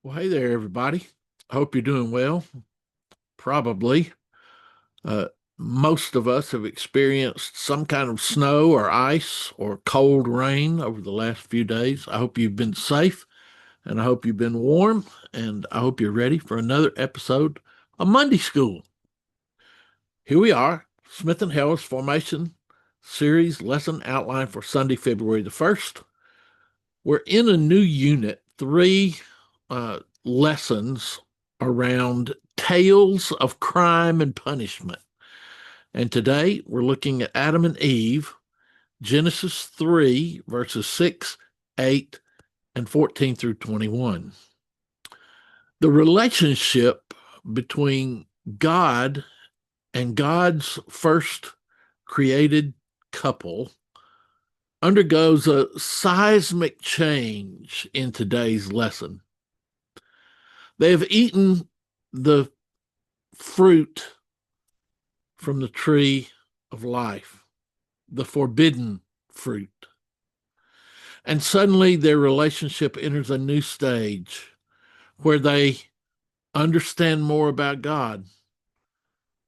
Well, hey there, everybody. I hope you're doing well. Probably. Uh, Most of us have experienced some kind of snow or ice or cold rain over the last few days. I hope you've been safe and I hope you've been warm and I hope you're ready for another episode of Monday School. Here we are, Smyth and Helwys Formation Series Lesson Outline for Sunday, February the 1st. We're in a new unit, three lessons around tales of crime and punishment. And today we're looking at Adam and Eve, Genesis 3, verses 6, 8, and 14 through 21. The relationship between God and God's first created couple undergoes a seismic change in today's lesson. They have eaten the fruit from the tree of life, the forbidden fruit. And suddenly their relationship enters a new stage where they understand more about God,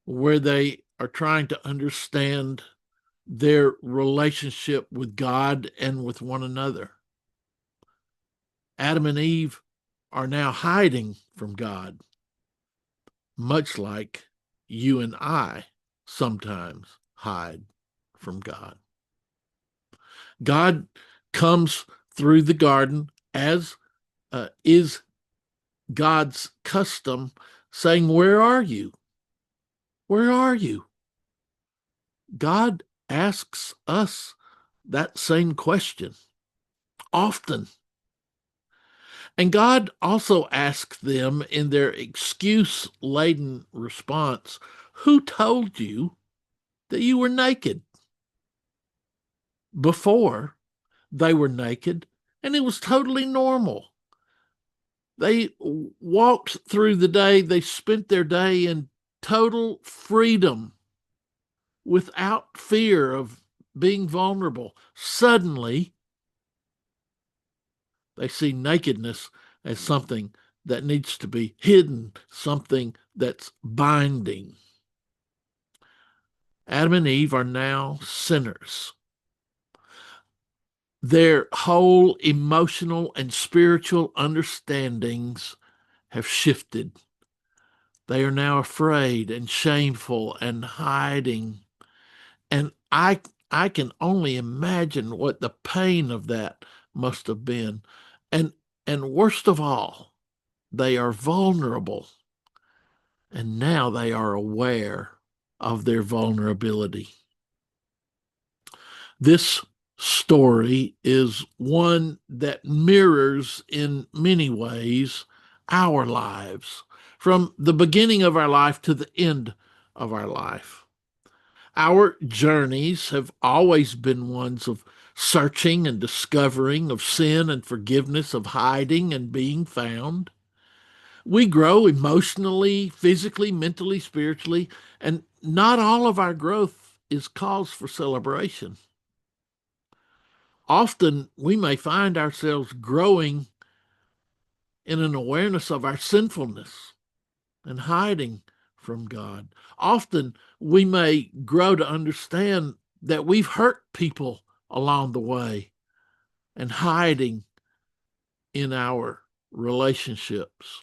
where they are trying to understand their relationship with God and with one another. Adam and Eve are now hiding from God, much like you and I sometimes hide from God. God comes through the garden as is God's custom, saying, "Where are you? Where are you?" God asks us that same question often. And God also asks them in their excuse laden response, "Who told you that you were naked?" Before they were naked, and it was totally normal. They walked through the day, they spent their day in total freedom without fear of being vulnerable. Suddenly, they see nakedness as something that needs to be hidden, something that's binding. Adam and Eve are now sinners. Their whole emotional and spiritual understandings have shifted. They are now afraid and shameful and hiding. And I can only imagine what the pain of that must have been. And and worst of all, they are vulnerable. And now they are aware of their vulnerability. This story is one that mirrors in many ways our lives, from the beginning of our life to the end of our life. Our journeys have always been ones of searching and discovering, of sin and forgiveness, of hiding and being found. We grow emotionally, physically, mentally, spiritually, and not all of our growth is cause for celebration. Often we may find ourselves growing in an awareness of our sinfulness and hiding from God. Often we may grow to understand that we've hurt people along the way and hiding in our relationships,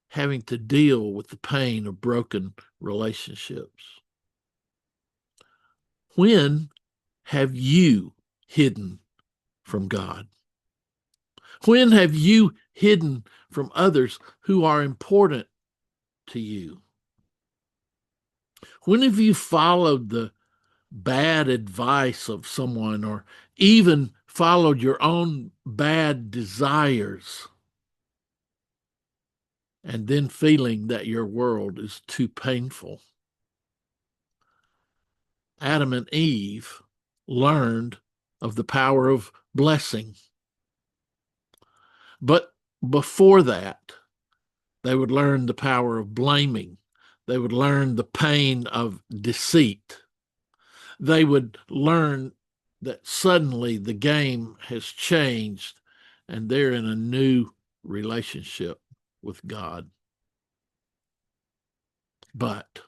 having to deal with the pain of broken relationships. When have you hidden from God? When have you hidden from others who are important to you? When have you followed the bad advice of someone or even followed your own bad desires and then feeling that your world is too painful? Adam and Eve learned of the power of blessing. But before that, they would learn the power of blaming. They would learn the pain of deceit. They would learn that suddenly the game has changed and they're in a new relationship. with God. But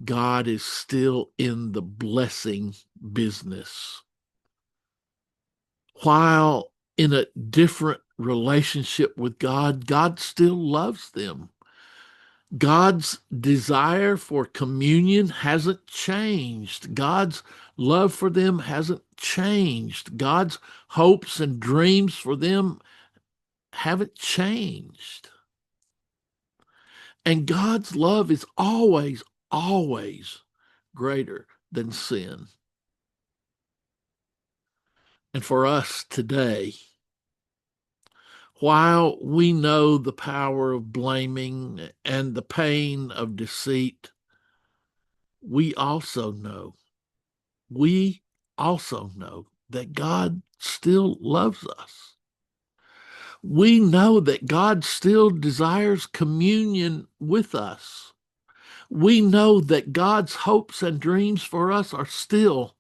God is still in the blessing business. While in a different relationship with God, God still loves them. God's desire for communion hasn't changed. God's love for them hasn't changed. God's hopes and dreams for them haven't changed. And God's love is always, always greater than sin. And for us today, while we know the power of blaming and the pain of deceit, we also know, we also know that God still loves us. We know that God still desires communion with us. We know that God's hopes and dreams for us are still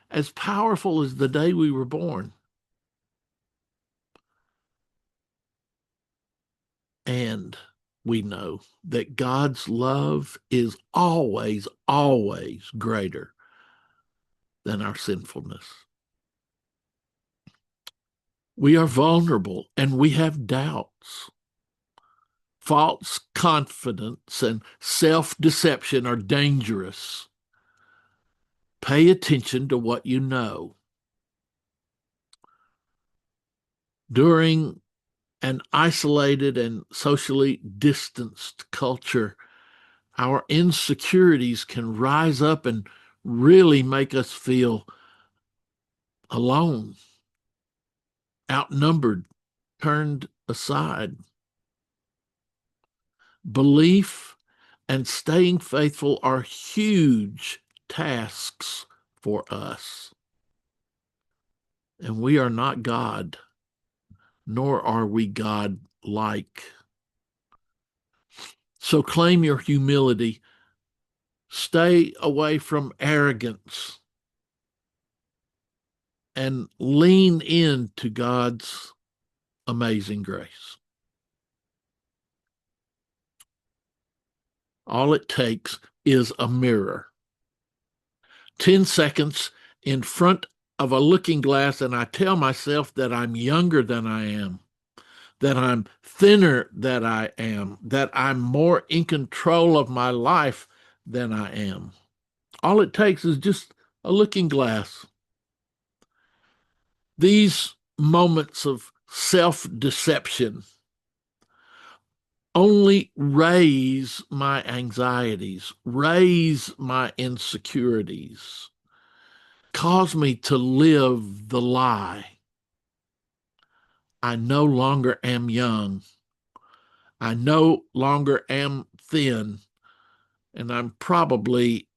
as powerful as the day we were born. And we know that God's love is always, always greater than our sinfulness. We are vulnerable and we have doubts. False confidence and self-deception are dangerous. Pay attention to what you know. During an isolated and socially distanced culture, our insecurities can rise up and really make us feel alone, outnumbered, turned aside. Belief and staying faithful are huge tasks for us. And we are not God, nor are we God-like. So claim your humility. Stay away from arrogance and lean into God's amazing grace. All it takes is a mirror. 10 seconds in front of a looking glass, and I tell myself that I'm younger than I am, that I'm thinner than I am, that I'm more in control of my life than I am. All it takes is just a looking glass. These moments of self-deception only raise my anxieties, raise my insecurities, cause me to live the lie. I no longer am young. I no longer am thin, and I'm probably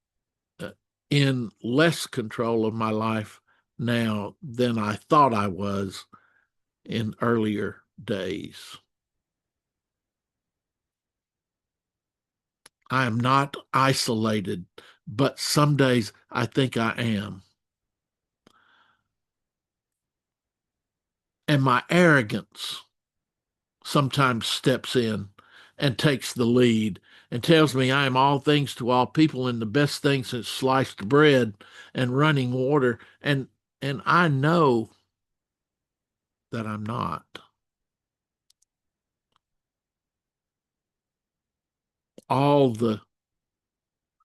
in less control of my life now than I thought I was in earlier days. I am not isolated, but some days I think I am. And my arrogance sometimes steps in and takes the lead and tells me I am all things to all people and the best thing since sliced bread and running water. And I know that I'm not. All the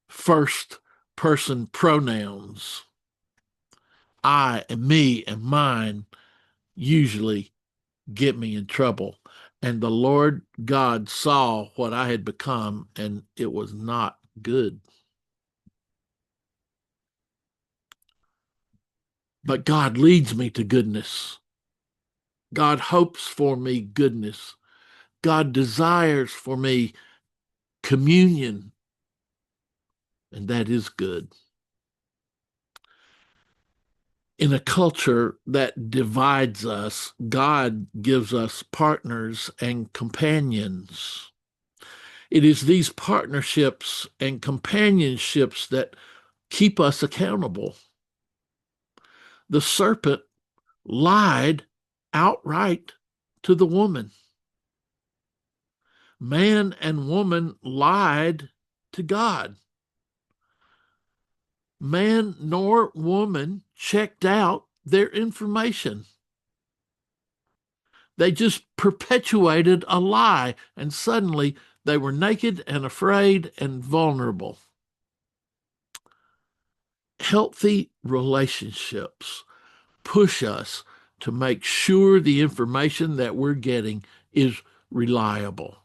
first person pronouns, I and me and mine, usually get me in trouble. And the Lord God saw what I had become, and it was not good. But God leads me to goodness. God hopes for me goodness. God desires for me communion, and that is good. In a culture that divides us, God gives us partners and companions. It is these partnerships and companionships that keep us accountable. The serpent lied outright to the woman. Man and woman lied to God. Man nor woman checked out their information. They just perpetuated a lie, and suddenly they were naked and afraid and vulnerable. Healthy relationships push us to make sure the information that we're getting is reliable.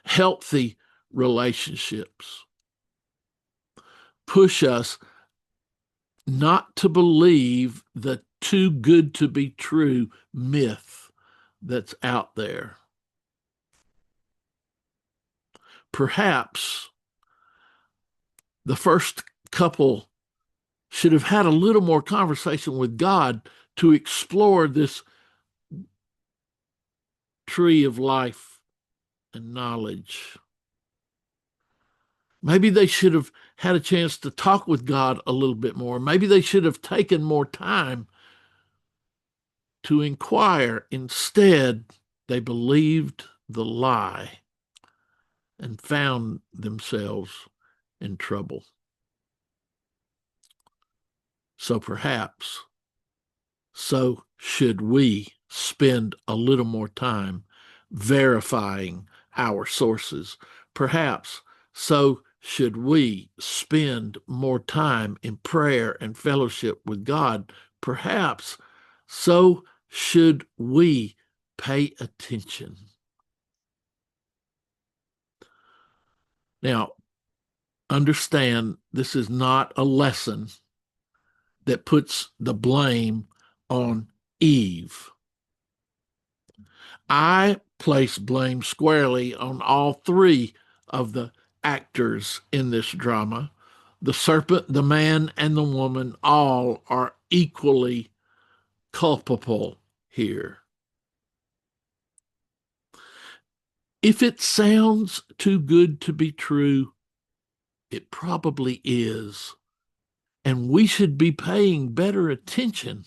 Healthy relationships push us not to believe the too good to be true myth that's out there. Perhaps the first couple should have had a little more conversation with God to explore this tree of life and knowledge. Maybe they should have had a chance to talk with God a little bit more. Maybe they should have taken more time to inquire. Instead, they believed the lie and found themselves in trouble. So perhaps, so should we spend a little more time verifying our sources. Perhaps, so should we spend more time in prayer and fellowship with God. Perhaps, so should we pay attention. Now, understand this is not a lesson that puts the blame on Eve. I place blame squarely on all three of the actors in this drama. The serpent, the man, and the woman all are equally culpable here. If it sounds too good to be true, it probably is. And we should be paying better attention.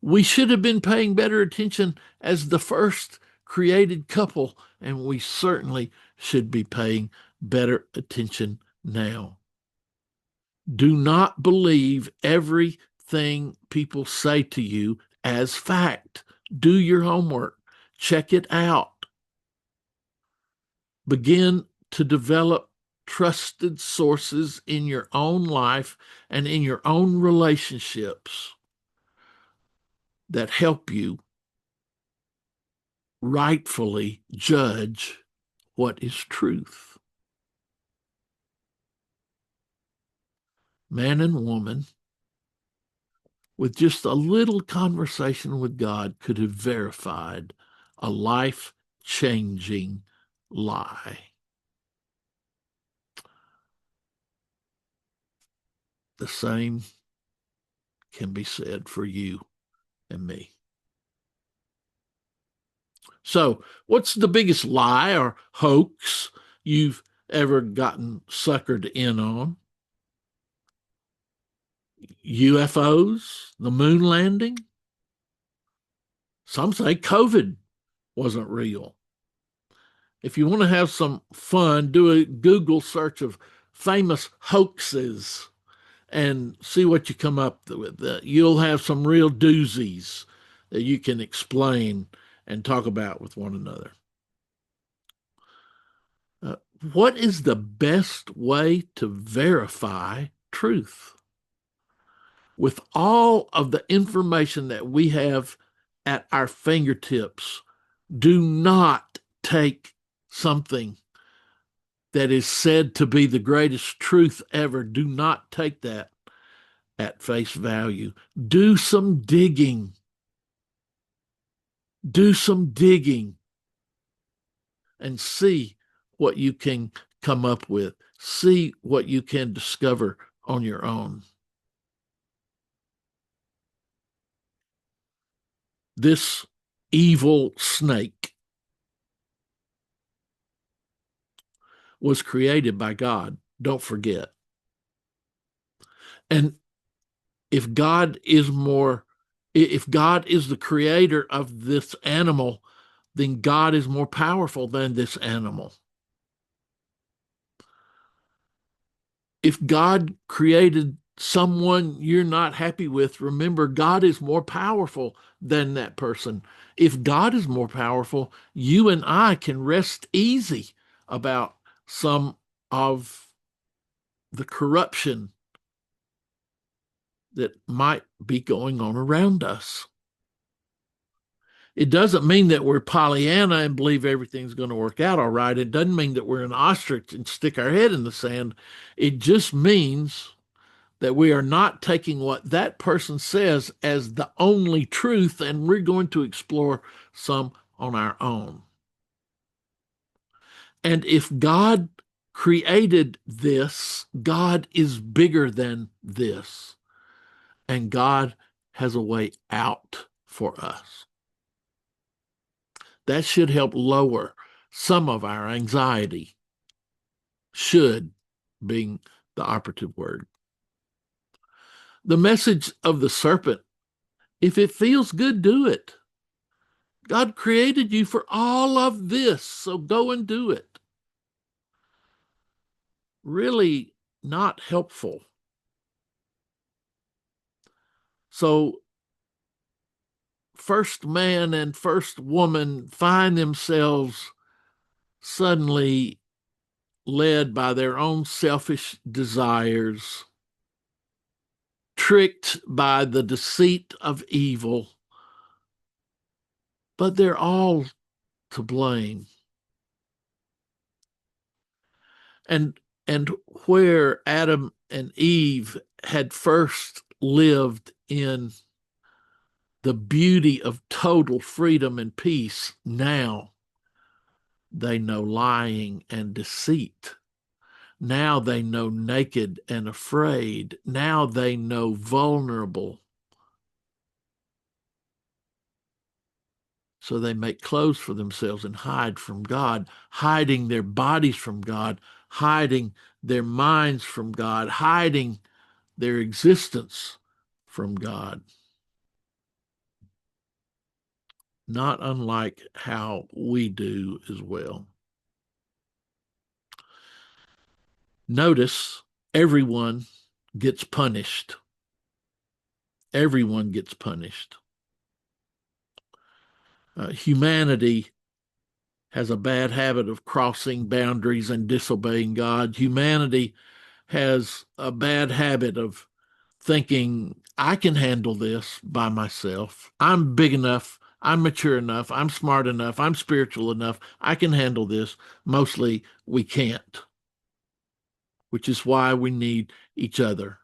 We should have been paying better attention as the first created couple, and we certainly should be paying better attention now. Do not believe everything people say to you as fact. Do your homework. Check it out. Begin to develop trusted sources in your own life and in your own relationships that help you rightfully judge what is truth. Man and woman, with just a little conversation with God, could have verified a life-changing lie. The same can be said for you and me. So, what's the biggest lie or hoax you've ever gotten suckered in on? UFOs, the moon landing? Some say COVID wasn't real. If you want to have some fun, do a Google search of famous hoaxes and see what you come up with. You'll have some real doozies that you can explain and talk about with one another. Uh, what is the best way to verify truth? With all of the information that we have at our fingertips, do not take something that is said to be the greatest truth ever. Do not take that at face value. Do some digging. Do some digging and see what you can come up with. See what you can discover on your own. This evil snake was created by God. Don't forget. And if God is the creator of this animal, then God is more powerful than this animal. If God created someone you're not happy with, remember God is more powerful than that person. If God is more powerful, you and I can rest easy about some of the corruption that might be going on around us. It doesn't mean that we're Pollyanna and believe everything's going to work out all right. It doesn't mean that we're an ostrich and stick our head in the sand. It just means that we are not taking what that person says as the only truth, and we're going to explore some on our own. And if God created this, God is bigger than this, and God has a way out for us. That should help lower some of our anxiety. Should being the operative word. The message of the serpent: if it feels good, do it. God created you for all of this, so go and do it. Really not helpful. So, first man and first woman find themselves suddenly led by their own selfish desires, tricked by the deceit of evil, but they're all to blame. And and where Adam and Eve had first lived in the beauty of total freedom and peace, now they know lying and deceit. Now they know naked and afraid. Now they know vulnerable. So they make clothes for themselves and hide from God, hiding their bodies from God, hiding their minds from God, hiding their existence from God. Not unlike how we do as well. Notice everyone gets punished. Everyone gets punished. Humanity has a bad habit of crossing boundaries and disobeying God. Humanity has a bad habit of thinking, I can handle this by myself. I'm big enough. I'm mature enough. I'm smart enough. I'm spiritual enough. I can handle this. Mostly we can't, which is why we need each other.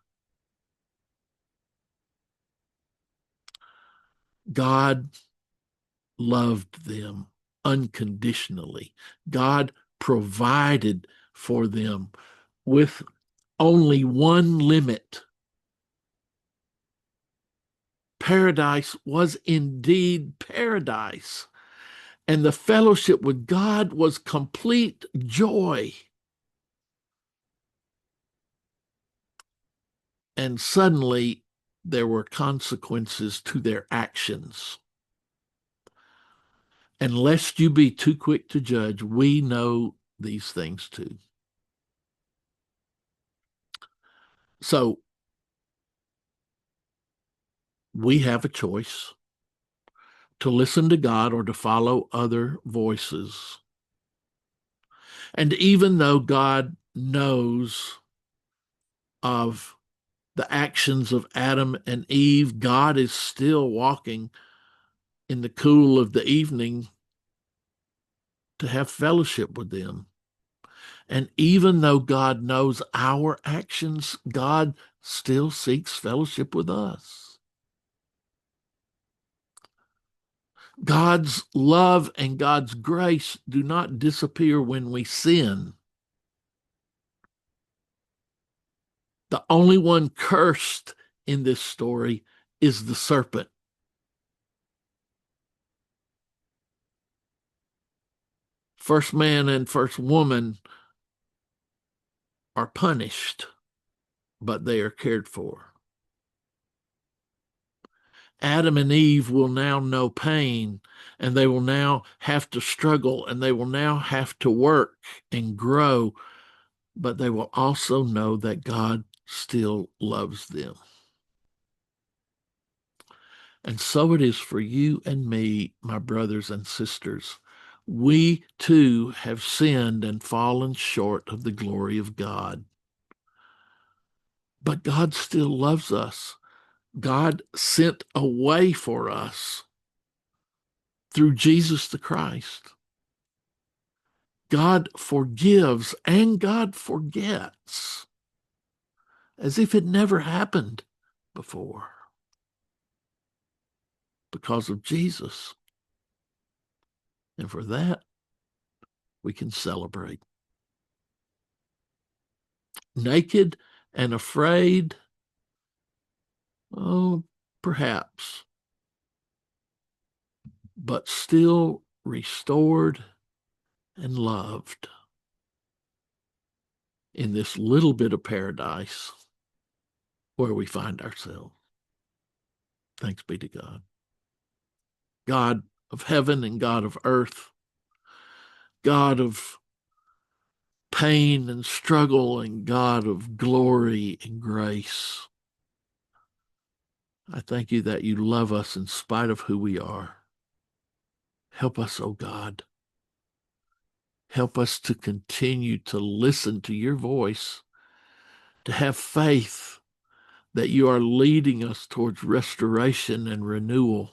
God loved them unconditionally. God provided for them with only one limit. Paradise was indeed paradise, and the fellowship with God was complete joy. And suddenly there were consequences to their actions. And lest you be too quick to judge, we know these things too. So we have a choice to listen to God or to follow other voices. And even though God knows of the actions of Adam and Eve, God is still walking in the cool of the evening to have fellowship with them. And even though God knows our actions, God still seeks fellowship with us. God's love and God's grace do not disappear when we sin. The only one cursed in this story is the serpent. First man and first woman are punished, but they are cared for. Adam and Eve will now know pain, and they will now have to struggle, and they will now have to work and grow, but they will also know that God still loves them. And so it is for you and me, my brothers and sisters. We too have sinned and fallen short of the glory of God. But God still loves us. God sent a way for us through Jesus the Christ. God forgives and God forgets as if it never happened before because of Jesus. And for that, we can celebrate. Naked and afraid, oh, perhaps, but still restored and loved in this little bit of paradise where we find ourselves. Thanks be to God. God of heaven and God of earth, God of pain and struggle and God of glory and grace. I thank you that you love us in spite of who we are. Help us, oh God. Help us to continue to listen to your voice, to have faith that you are leading us towards restoration and renewal,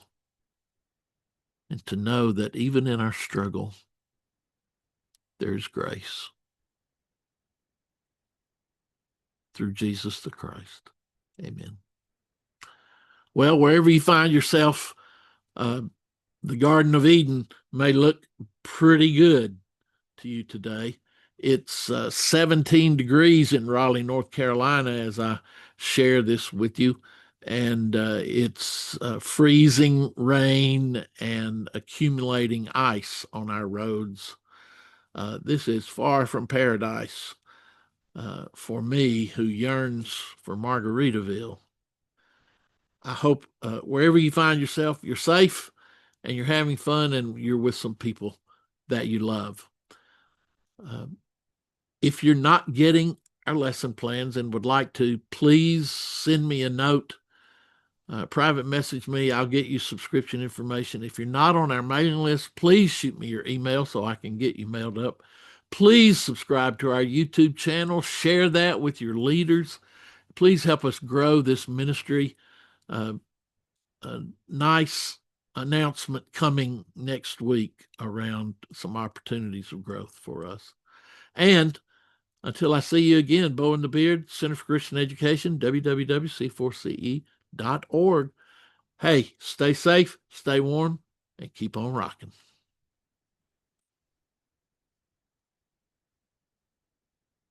and to know that even in our struggle, there is grace through Jesus the Christ. Amen. Well, wherever you find yourself, the Garden of Eden may look pretty good to you today. It's 17 degrees in Raleigh, North Carolina, as I share this with you. And it's freezing rain and accumulating ice on our roads. This is far from paradise for me, who yearns for Margaritaville. I hope wherever you find yourself, you're safe and you're having fun and you're with some people that you love. If you're not getting our lesson plans and would like to, please send me a note, private message me. I'll get you subscription information. If you're not on our mailing list, please shoot me your email so I can get you mailed up. Please subscribe to our YouTube channel. Share that with your leaders. Please help us grow this ministry. A nice announcement coming next week around some opportunities of growth for us. And until I see you again, Bo and the Beard, Center for Christian Education, www.c4ce.org. Hey, stay safe, stay warm, and keep on rocking.